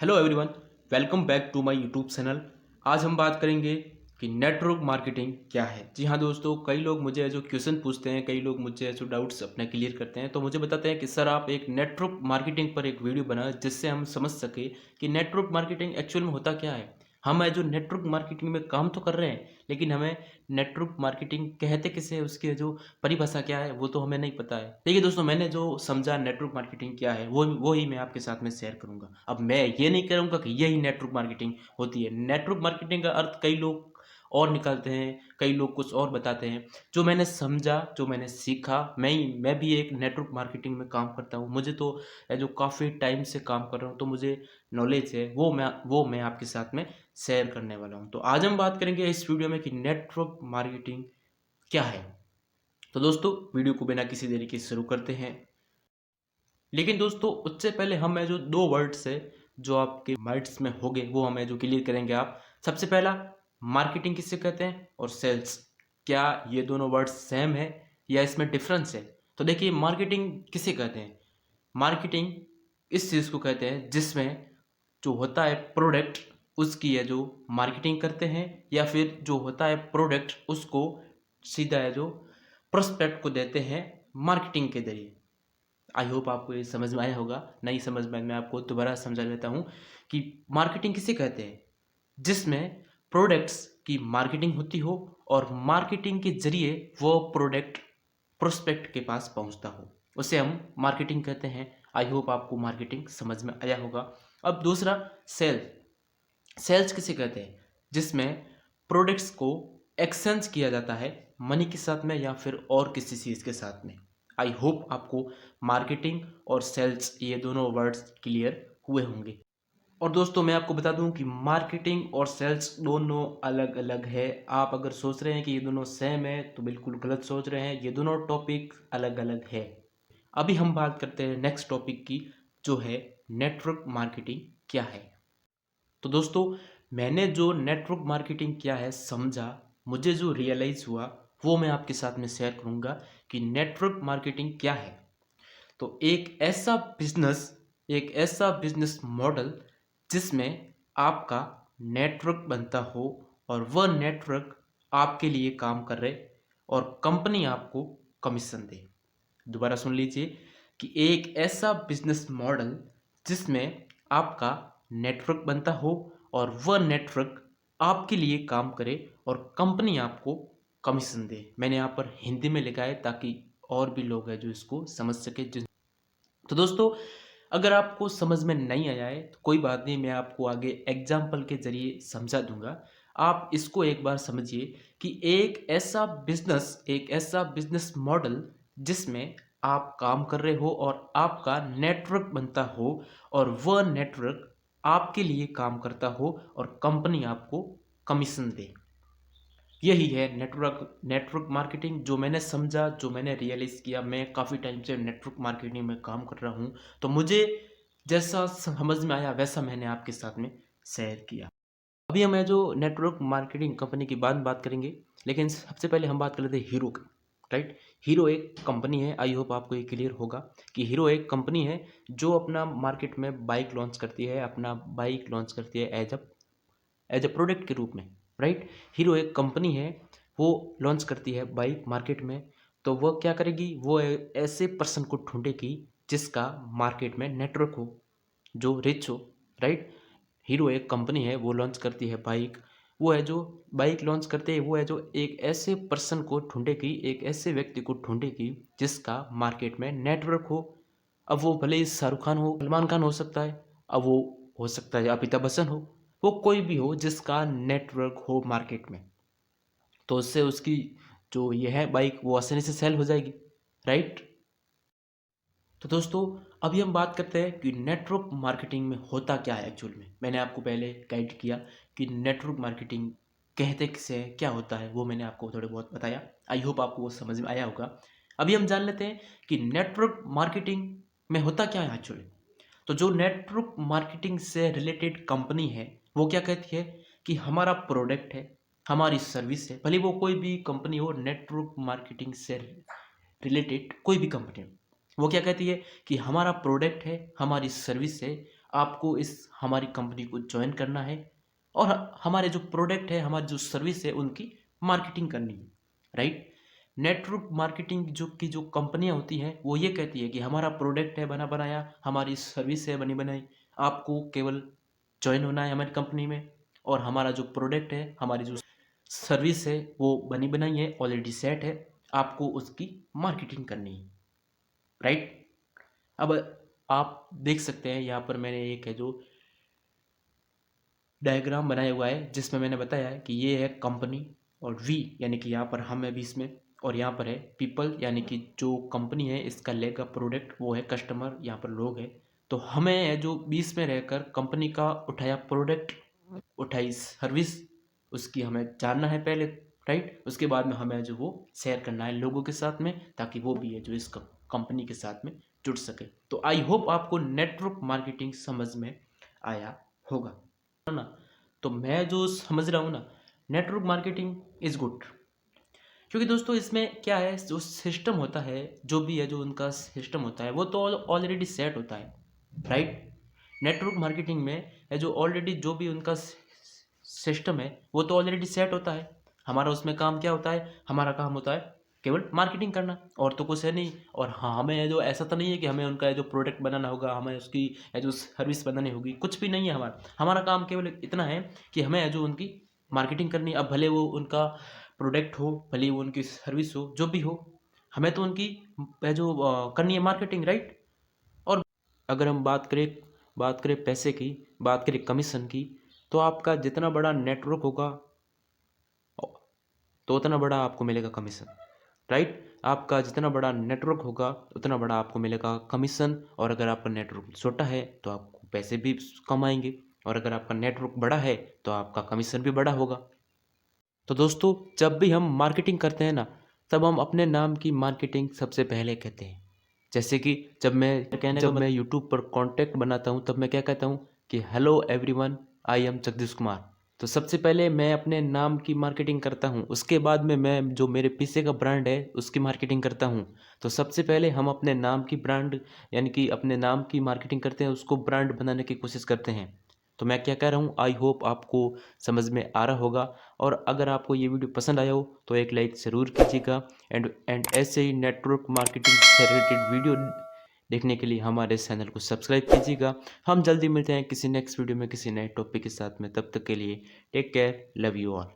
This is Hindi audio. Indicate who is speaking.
Speaker 1: Hello everyone, welcome back to my YouTube channel. आज हम बात करेंगे कि नेटवर्क मार्केटिंग क्या है। जी हाँ दोस्तों, कई लोग मुझे जो क्वेश्चन पूछते हैं, कई लोग मुझे जो डाउट्स अपने क्लियर करते हैं, तो मुझे बताते हैं कि सर आप एक नेटवर्क मार्केटिंग पर एक वीडियो बनाएं जिससे हम समझ सके कि नेटवर्क मार्केटिंग एक्चुअल में होता क्या है। हम है जो नेटवर्क मार्केटिंग में काम तो कर रहे हैं, लेकिन हमें नेटवर्क मार्केटिंग कहते किसे है, उसकी जो परिभाषा क्या है वो तो हमें नहीं पता है। देखिए दोस्तों, मैंने जो समझा नेटवर्क मार्केटिंग क्या है वो ही मैं आपके साथ में शेयर करूंगा। अब मैं ये नहीं करूंगा कि यही नेटवर्क मार्केटिंग होती है। नेटवर्क मार्केटिंग का अर्थ कई लोग और निकालते हैं, कई लोग कुछ और बताते हैं। जो मैंने समझा, जो मैंने सीखा, मैं भी एक नेटवर्क मार्केटिंग में काम करता हूँ। मुझे तो जो काफ़ी टाइम से काम कर रहा हूँ, तो मुझे नॉलेज है, वो मैं आपके साथ में शेयर करने वाला हूँ। तो आज हम बात करेंगे इस वीडियो में कि नेटवर्क मार्केटिंग क्या है। तो दोस्तों, वीडियो को बिना किसी देरी के शुरू करते हैं। लेकिन दोस्तों, उससे पहले हमें जो दो वर्ड्स है जो आपके माइंड्स में होंगे वो हमें जो क्लियर करेंगे आप। सबसे पहला, मार्केटिंग किसे कहते हैं और सेल्स, क्या ये दोनों वर्ड्स सेम है या इसमें डिफरेंस है। तो देखिए, मार्केटिंग किसे कहते हैं। मार्केटिंग इस चीज़ को कहते हैं जिसमें जो होता है प्रोडक्ट, उसकी है जो मार्केटिंग करते हैं, या फिर जो होता है प्रोडक्ट उसको सीधा है जो प्रोस्पेक्ट को देते हैं मार्केटिंग के जरिए। आई होप आपको ये समझ में आया होगा। नहीं समझ में, मैं आपको दोबारा समझा देता हूँ कि मार्केटिंग किसे कहते हैं जिसमें प्रोडक्ट्स की मार्केटिंग होती हो और मार्केटिंग के जरिए वो प्रोडक्ट प्रोस्पेक्ट के पास पहुंचता हो, उसे हम मार्केटिंग कहते हैं। आई होप आपको मार्केटिंग समझ में आया होगा। अब दूसरा, सेल। सेल्स किसे कहते हैं जिसमें प्रोडक्ट्स को एक्सचेंज किया जाता है मनी के साथ में या फिर और किसी चीज़ के साथ में। आई होप आपको मार्केटिंग और सेल्स ये दोनों वर्ड्स क्लियर हुए होंगे। और दोस्तों, मैं आपको बता दूं कि मार्केटिंग और सेल्स दोनों अलग अलग है। आप अगर सोच रहे हैं कि ये दोनों सेम है तो बिल्कुल गलत सोच रहे हैं। ये दोनों टॉपिक अलग अलग है। अभी हम बात करते हैं नेक्स्ट टॉपिक की, जो है नेटवर्क मार्केटिंग क्या है। तो दोस्तों, मैंने जो नेटवर्क मार्केटिंग क्या है समझा, मुझे जो रियलाइज हुआ वो मैं आपके साथ में शेयर करूंगा कि नेटवर्क मार्केटिंग क्या है। तो एक ऐसा बिजनेस मॉडल जिसमें आपका नेटवर्क बनता हो और वह नेटवर्क आपके लिए काम कर रहे और कंपनी आपको कमीशन दे। दोबारा सुन लीजिए कि एक ऐसा बिजनेस मॉडल जिसमें आपका नेटवर्क बनता हो और वह नेटवर्क आपके लिए काम करे और कंपनी आपको कमीशन दे। मैंने यहाँ पर हिंदी में लिखा है ताकि और भी लोग हैं जो इसको समझ सके। तो दोस्तों, अगर आपको समझ में नहीं आया है तो कोई बात नहीं, मैं आपको आगे एग्जाम्पल के जरिए समझा दूंगा। आप इसको एक बार समझिए कि एक ऐसा बिजनेस मॉडल जिसमें आप काम कर रहे हो और आपका नेटवर्क बनता हो और वह नेटवर्क आपके लिए काम करता हो और कंपनी आपको कमीशन दे। यही है नेटवर्क नेटवर्क मार्केटिंग। जो मैंने समझा, जो मैंने रियलाइज़ किया, मैं काफ़ी टाइम से नेटवर्क मार्केटिंग में काम कर रहा हूँ, तो मुझे जैसा समझ में आया वैसा मैंने आपके साथ में शेयर किया। अभी हम जो नेटवर्क मार्केटिंग कंपनी की बात करेंगे, लेकिन सबसे पहले हम बात कर लेते हैं हीरो की। राइट, हीरो एक कंपनी है। आई होप आपको ये क्लियर होगा कि हीरो एक कंपनी है जो अपना मार्केट में बाइक लॉन्च करती है, अपना बाइक लॉन्च करती है एज अ प्रोडक्ट के रूप में। राइट, हीरो एक कंपनी है, वो लॉन्च करती है बाइक मार्केट में। तो वो क्या करेगी, वो ऐसे पर्सन को ढूंढेगी जिसका मार्केट में नेटवर्क हो, जो रिच हो। राइट, हीरो एक कंपनी है, वो लॉन्च करती है बाइक। वो है जो बाइक लॉन्च करते हैं, वो है जो एक ऐसे पर्सन को ढूंढेगी, एक ऐसे व्यक्ति को ढूंढेगी जिसका मार्केट में नेटवर्क हो। अब वो भले ही शाहरुख खान हो, सलमान खान हो सकता है, अब वो हो सकता है अमिताभ बच्चन हो, वो कोई भी हो जिसका नेटवर्क हो मार्केट में। तो उससे उसकी जो ये है बाइक वो आसानी से सेल हो जाएगी। राइट। तो दोस्तों, अभी हम बात करते हैं कि नेटवर्क मार्केटिंग में होता क्या है एक्चुअल में। मैंने आपको पहले गाइड किया कि नेटवर्क मार्केटिंग कहते किसे हैं, क्या होता है, वो मैंने आपको थोड़े बहुत बताया। आई होप आपको वो समझ में आया होगा। अभी हम जान लेते हैं कि नेटवर्क मार्केटिंग में होता क्या है एक्चुअली। तो जो नेटवर्क मार्केटिंग से रिलेटेड कंपनी है, वो क्या कहती है कि हमारा प्रोडक्ट है, हमारी सर्विस है, भले वो कोई भी कंपनी हो, नेटवर्क मार्केटिंग से रिलेटेड कोई भी कंपनी हो, वो क्या कहती है कि हमारा प्रोडक्ट है, हमारी सर्विस है, आपको इस हमारी कंपनी को ज्वाइन करना है और हमारे जो प्रोडक्ट है, हमारी जो सर्विस है, उनकी मार्केटिंग करनी है, राइट। नेटवर्क मार्केटिंग जो कंपनियां होती हैं वो ये कहती है कि हमारा प्रोडक्ट है बना बनाया, हमारी सर्विस है बनी बनाई, आपको केवल ज्वाइन होना है हमारी कंपनी में और हमारा जो प्रोडक्ट है, हमारी जो सर्विस है वो बनी बनाई है, ऑलरेडी सेट है, आपको उसकी मार्केटिंग करनी है, राइट। अब आप देख सकते हैं यहाँ पर मैंने एक है जो डायग्राम बनाया हुआ है जिसमें मैंने बताया है कि ये है कंपनी और वी यानी कि यहाँ पर हम है बीच में, और यहाँ पर है पीपल यानी कि जो कंपनी है इसका लेगा प्रोडक्ट वो है कस्टमर, यहाँ पर लोग है। तो हमें है जो बीच में रहकर कंपनी का उठाया प्रोडक्ट, उठाई सर्विस, उसकी हमें जानना है पहले, राइट। उसके बाद में हमें जो वो शेयर करना है लोगों के साथ में ताकि वो भी है जो इस कंपनी के साथ में जुड़ सके। तो आई होप आपको नेटवर्क मार्केटिंग समझ में आया होगा ना। तो मैं जो समझ रहा हूँ ना, नेटवर्क मार्केटिंग इज़ गुड, क्योंकि दोस्तों इसमें क्या है, जो सिस्टम होता है, जो भी है जो उनका सिस्टम होता है वो तो ऑलरेडी सेट होता है, राइट। नेटवर्क मार्केटिंग में है जो ऑलरेडी जो भी उनका सिस्टम है वो तो ऑलरेडी सेट होता है। हमारा उसमें काम क्या होता है, हमारा काम होता है केवल मार्केटिंग करना, और तो कुछ है नहीं। और हाँ, हमें जो ऐसा तो नहीं है कि हमें उनका जो प्रोडक्ट बनाना होगा, हमें उसकी जो सर्विस बनानी होगी, कुछ भी नहीं है। हमारा हमारा काम केवल इतना है कि हमें जो उनकी मार्केटिंग करनी है। अब भले वो उनका प्रोडक्ट हो, भले वो उनकी सर्विस हो, जो भी हो, हमें तो उनकी जो करनी है मार्केटिंग, राइट। और अगर हम बात करें पैसे की, बात करें कमीशन की, तो आपका जितना बड़ा नेटवर्क होगा तो उतना बड़ा आपको मिलेगा कमीशन, राइट। आपका जितना बड़ा नेटवर्क होगा उतना बड़ा आपको मिलेगा कमीशन। और अगर आपका नेटवर्क छोटा है तो आपको पैसे भी कम आएंगे, और अगर आपका नेटवर्क बड़ा है तो आपका कमीशन भी बड़ा होगा। तो दोस्तों, जब भी हम मार्केटिंग करते हैं ना, तब हम अपने नाम की मार्केटिंग सबसे पहले कहते हैं। जैसे कि जब मैं यूट्यूब पर कॉन्टैक्ट बनाता हूँ तब मैं क्या कहता हूँ कि hello everyone, I am Jagdish Kumar. तो सबसे पहले मैं अपने नाम की मार्केटिंग करता हूँ, उसके बाद में मैं जो मेरे पीछे का ब्रांड है उसकी मार्केटिंग करता हूँ। तो सबसे पहले हम अपने नाम की ब्रांड यानी कि अपने नाम की मार्केटिंग करते हैं, उसको ब्रांड बनाने की कोशिश करते हैं। तो मैं क्या कह रहा हूँ, आई होप आपको समझ में आ रहा होगा। और अगर आपको ये वीडियो पसंद आया हो तो एक लाइक ज़रूर कीजिएगा। एंड ऐसे ही नेटवर्क मार्केटिंग से रिलेटेड वीडियो देखने के लिए हमारे चैनल को सब्सक्राइब कीजिएगा। हम जल्दी मिलते हैं किसी नेक्स्ट वीडियो में किसी नए टॉपिक के साथ में। तब तक के लिए take care, love you all.